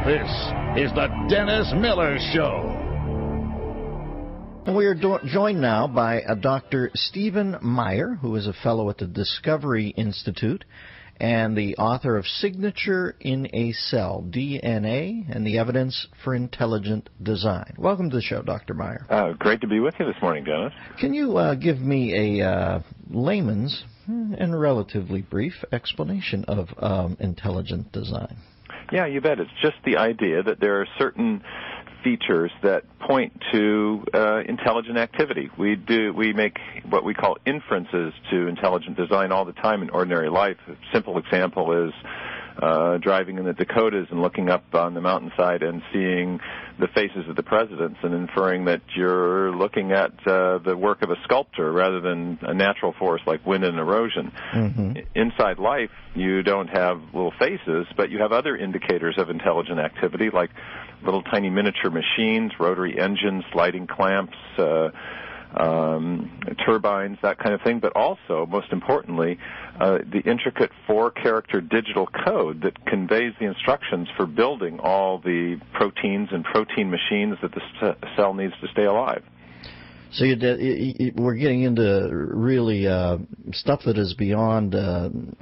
This is the Dennis Miller Show. We are joined now by Dr. Stephen Meyer, who is a fellow at the Discovery Institute and the author of Signature in a Cell, DNA and the Evidence for Intelligent Design. Welcome to the show, Dr. Meyer. Great to be with you this morning, Dennis. Can you give me a layman's and relatively brief explanation of intelligent design? Yeah, you bet. It's just the idea that there are certain features that point to intelligent activity. We make what we call inferences to intelligent design all the time in ordinary life. A simple example is driving in the Dakotas and looking up on the mountainside and seeing the faces of the presidents and inferring that you're looking at the work of a sculptor rather than a natural force like wind and erosion. Mm-hmm. Inside life, you don't have little faces, but you have other indicators of intelligent activity like little tiny miniature machines, rotary engines, sliding clamps, turbines, that kind of thing, but also, most importantly, the intricate 4-character digital code that conveys the instructions for building all the proteins and protein machines that the cell needs to stay alive. So we're getting into really stuff that is beyond,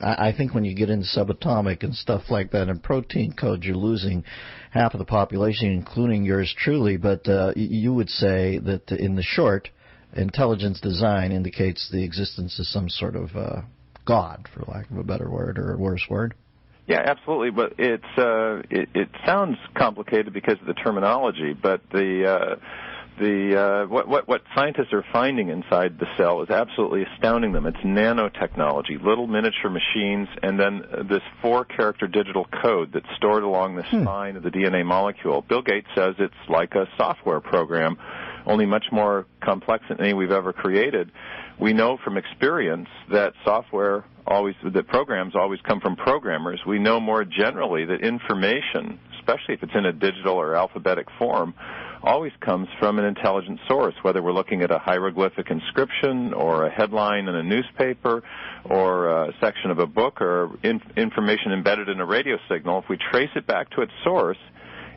I think when you get into subatomic and stuff like that and protein code, you're losing half of the population, including yours truly, but you would say that in the short, intelligence design indicates the existence of some sort of God, for lack of a better word or a worse word. Yeah, absolutely. But it sounds complicated because of the terminology. But what scientists are finding inside the cell is absolutely astounding them. It's nanotechnology, little miniature machines, and then this 4-character digital code that's stored along the spine of the DNA molecule. Bill Gates says it's like a software program, only much more complex than any we've ever created. We know from experience that that programs always come from programmers. We know more generally that information, especially if it's in a digital or alphabetic form, always comes from an intelligent source, whether we're looking at a hieroglyphic inscription or a headline in a newspaper or a section of a book or information embedded in a radio signal. If we trace it back to its source,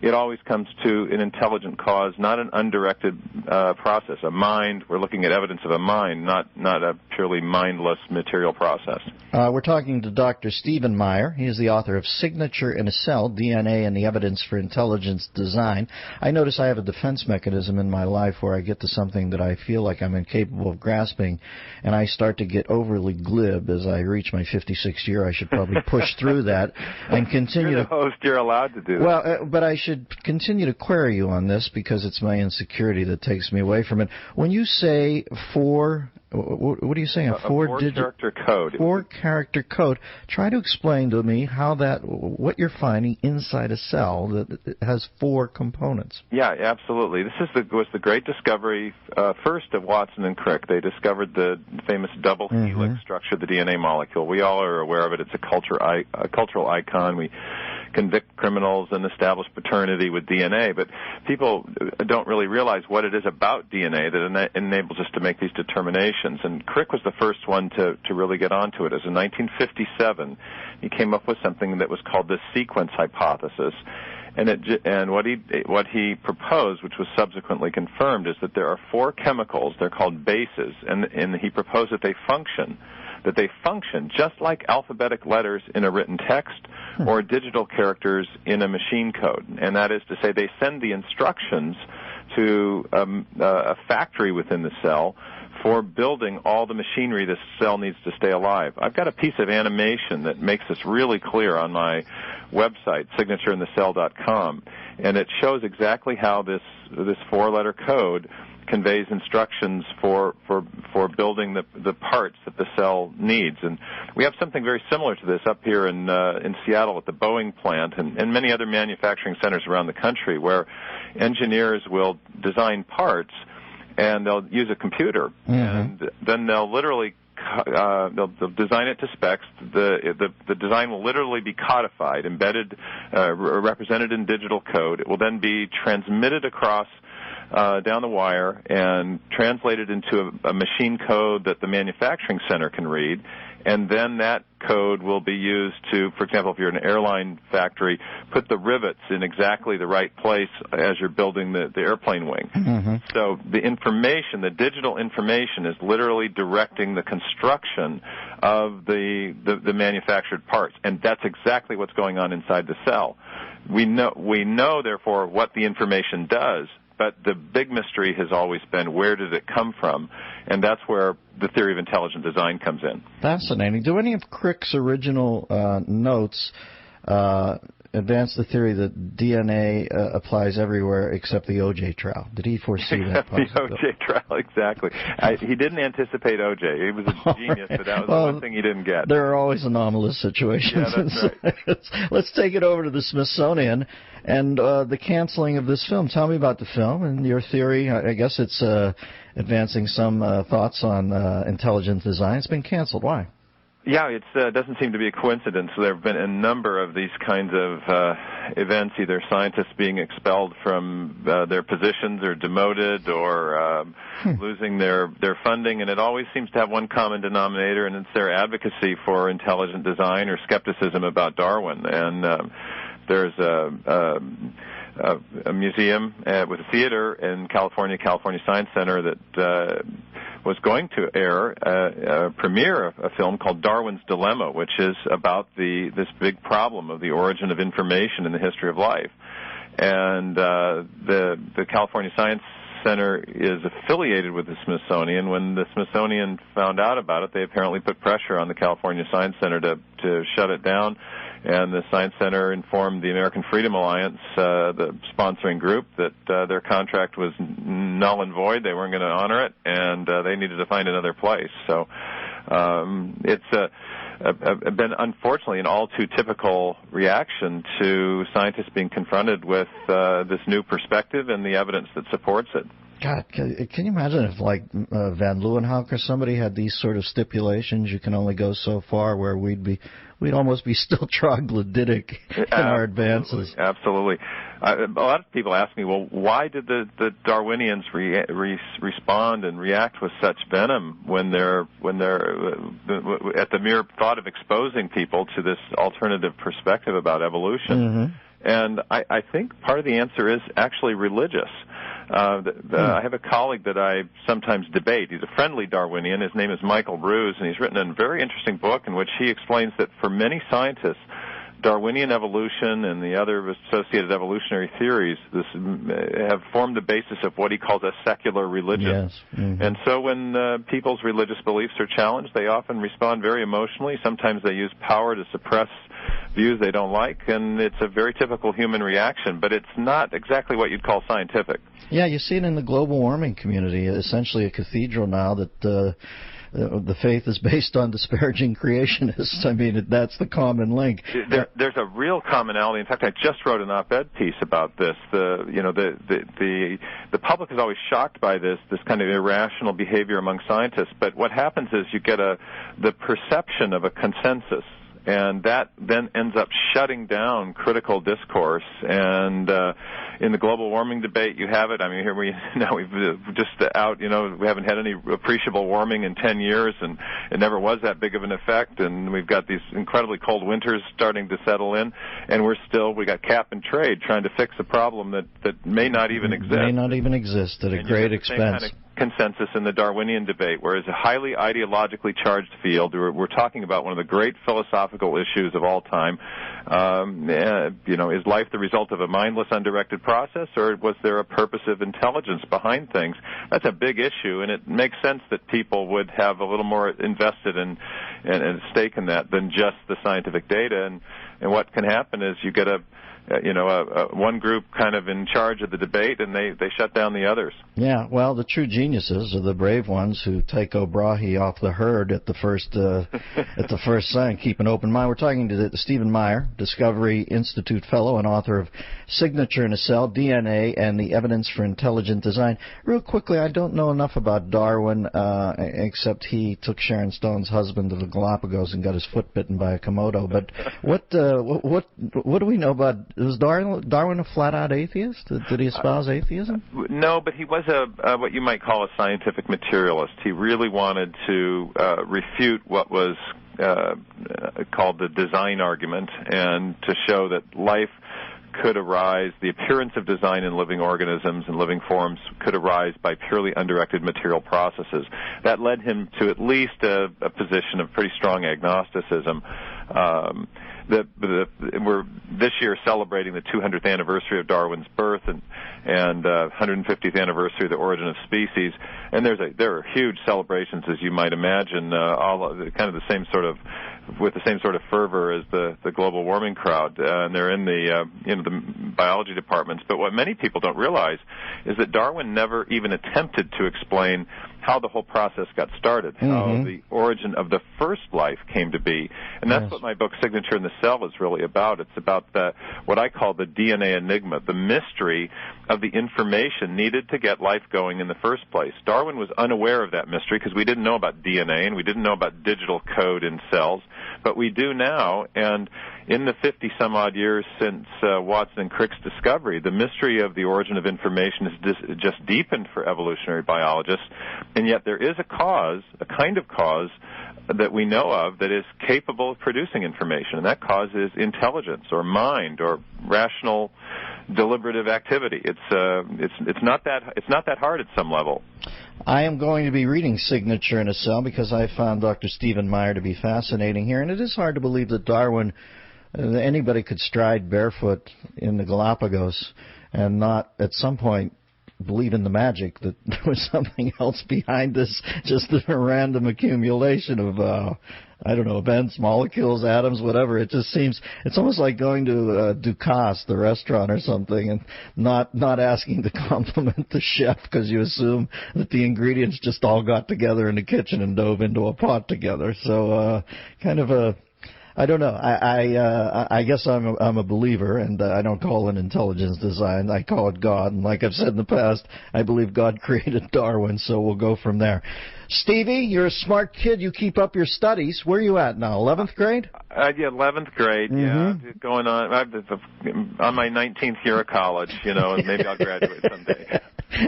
it always comes to an intelligent cause, not an undirected process. A mind, we're looking at evidence of a mind, not a purely mindless material process. We're talking to Dr. Stephen Meyer. He is the author of Signature in a Cell, DNA and the Evidence for Intelligent Design. I notice I have a defense mechanism in my life where I get to something that I feel like I'm incapable of grasping, and I start to get overly glib. As I reach my 56th year, I should probably push through that and continue You're the host. You're allowed to do that. Well, but I should continue to query you on this because it's my insecurity that takes me away from it. When you say what are you saying? A 4-character code. 4-character code. Try to explain to me what you're finding inside a cell that has 4 components. Yeah, absolutely. This was the great discovery first of Watson and Crick. They discovered the famous double helix structure of the DNA molecule. We all are aware of it. It's a cultural icon. We convict criminals and establish paternity with DNA, but people don't really realize what it is about DNA that enables us to make these determinations. And Crick was the first one to really get onto it. As in 1957, he came up with something that was called the sequence hypothesis. And what he proposed, which was subsequently confirmed, is that there are 4 chemicals. They're called bases, and he proposed that they function just like alphabetic letters in a written text or digital characters in a machine code. And that is to say, they send the instructions to a factory within the cell for building all the machinery the cell needs to stay alive. I've got a piece of animation that makes this really clear on my website, signatureincell.com, and it shows exactly how this 4-letter code conveys instructions for building the parts that the cell needs. And we have something very similar to this up here in Seattle at the Boeing plant and many other manufacturing centers around the country, where engineers will design parts and they'll use a computer, and then they'll literally they'll design it to specs. The design will literally be codified, embedded, represented in digital code. It will then be transmitted across down the wire and translated into a machine code that the manufacturing center can read. and then that code will be used to, for example, if you're an airline factory, put the rivets in exactly the right place as you're building the airplane wing. Mm-hmm. So the information, the digital information, is literally directing the construction of the manufactured parts, and that's exactly what's going on inside the cell. We know, therefore, what the information does, but the big mystery has always been, where did it come from? And that's where the theory of intelligent design comes in. Fascinating. Do any of Crick's original notes advance the theory that DNA applies everywhere except the O.J. trial? Did he foresee that possibility? The O.J. trial, exactly. He didn't anticipate O.J. He was a genius, but that was the one thing he didn't get. There are always anomalous situations. Yeah, that's right. Let's take it over to the Smithsonian and the canceling of this film. Tell me about the film and your theory. I guess it's advancing some thoughts on intelligent design. It's been canceled. Why? Yeah, it doesn't seem to be a coincidence. There have been a number of these kinds of events, either scientists being expelled from their positions or demoted or losing their funding, and it always seems to have one common denominator, and it's their advocacy for intelligent design or skepticism about Darwin. And there's a museum with a theater in California Science Center that was going to air a premiere of a film called Darwin's Dilemma, which is about this big problem of the origin of information in the history of life. And the California Science Center is affiliated with the Smithsonian. When the Smithsonian found out about it, they apparently put pressure on the California Science Center to shut it down. And the Science Center informed the American Freedom Alliance, the sponsoring group, that their contract was null and void. They weren't going to honor it, and they needed to find another place. So it's been, unfortunately, an all too typical reaction to scientists being confronted with this new perspective and the evidence that supports it. God, can you imagine if, like, Van Leeuwenhoek or somebody had these sort of stipulations? You can only go so far, where we'd almost be still troglodytic in our advances. Absolutely. A lot of people ask me, well, why did the Darwinians respond and react with such venom when they're at the mere thought of exposing people to this alternative perspective about evolution? Mm-hmm. And I think part of the answer is actually religious. I have a colleague that I sometimes debate. He's a friendly Darwinian. His name is Michael Ruse, and he's written a very interesting book in which he explains that for many scientists, Darwinian evolution and the other associated evolutionary theories have formed the basis of what he calls a secular religion. Yes. Mm-hmm. And so when people's religious beliefs are challenged, they often respond very emotionally. Sometimes they use power to suppress views they don't like, and it's a very typical human reaction, but it's not exactly what you'd call scientific. Yeah, you see it in the global warming community, essentially a cathedral now that the faith is based on disparaging creationists. I mean, that's the common link. There's a real commonality. In fact, I just wrote an op-ed piece about this. The public is always shocked by this kind of irrational behavior among scientists, but what happens is you get the perception of a consensus, and that then ends up shutting down critical discourse. And in the global warming debate, you have it. I mean, here we've just we haven't had any appreciable warming in 10 years, and it never was that big of an effect. And we've got these incredibly cold winters starting to settle in, and we got cap and trade trying to fix a problem that may not even exist. May not even exist at a great expense. Consensus in the Darwinian debate, whereas a highly ideologically charged field, we're talking about one of the great philosophical issues of all time. Is life the result of a mindless, undirected process, or was there a purposive intelligence behind things? That's a big issue, and it makes sense that people would have a little more invested in a stake in that than just the scientific data. And what can happen is you get one group kind of in charge of the debate, and they shut down the others. Yeah, well, the true geniuses are the brave ones who take O'Brahe off the herd at the first sign. Keep an open mind. We're talking to Stephen Meyer, Discovery Institute Fellow and author of Signature in a Cell, DNA, and the Evidence for Intelligent Design. Real quickly, I don't know enough about Darwin, except he took Sharon Stone's husband to the Galapagos and got his foot bitten by a Komodo. But what do we know about? Was Darwin a flat-out atheist? Did he espouse atheism? No, but he was what you might call a scientific materialist. He really wanted to refute what was called the design argument, and to show that life could arise, the appearance of design in living organisms and living forms could arise by purely undirected material processes. That led him to at least a position of pretty strong agnosticism. We're this year celebrating the 200th anniversary of Darwin's birth and 150th anniversary of the origin of species, and there are huge celebrations, as you might imagine, with the same sort of fervor as the global warming crowd, and they're in the biology departments. But what many people don't realize is that Darwin never even attempted to explain how the whole process got started, how the origin of the first life came to be. And that's what my book Signature in the Cell is really about. It's about what I call the DNA enigma, the mystery of the information needed to get life going in the first place. Darwin was unaware of that mystery because we didn't know about DNA and we didn't know about digital code in cells, but we do now. And in the 50-some-odd years since Watson and Crick's discovery, the mystery of the origin of information has just deepened for evolutionary biologists, and yet there is a kind of cause that we know of that is capable of producing information, and that cause is intelligence or mind or rational deliberative activity. It's not that hard at some level. I am going to be reading Signature in a Cell because I found Dr. Stephen Meyer to be fascinating here, and it is hard to believe that Darwin, anybody could stride barefoot in the Galapagos and not at some point believe in the magic that there was something else behind this, just a random accumulation of, events, molecules, atoms, whatever. It just seems, it's almost like going to Ducasse, the restaurant or something, and not asking to compliment the chef because you assume that the ingredients just all got together in the kitchen and dove into a pot together. So I don't know. I guess I'm a believer, and I don't call it intelligence design. I call it God. And like I've said in the past, I believe God created Darwin, so we'll go from there. Stevie, you're a smart kid. You keep up your studies. Where are you at now, 11th grade? Yeah, 11th grade, yeah. Going on. I'm on my 19th year of college, and maybe I'll graduate someday.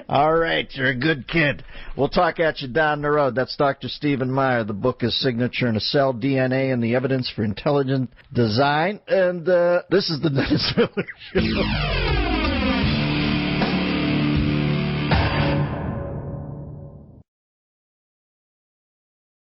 All right, you're a good kid. We'll talk at you down the road. That's Dr. Stephen Meyer. The book is Signature in a Cell, DNA and the Evidence for Intelligent Design. And this is the Dennis Miller Show.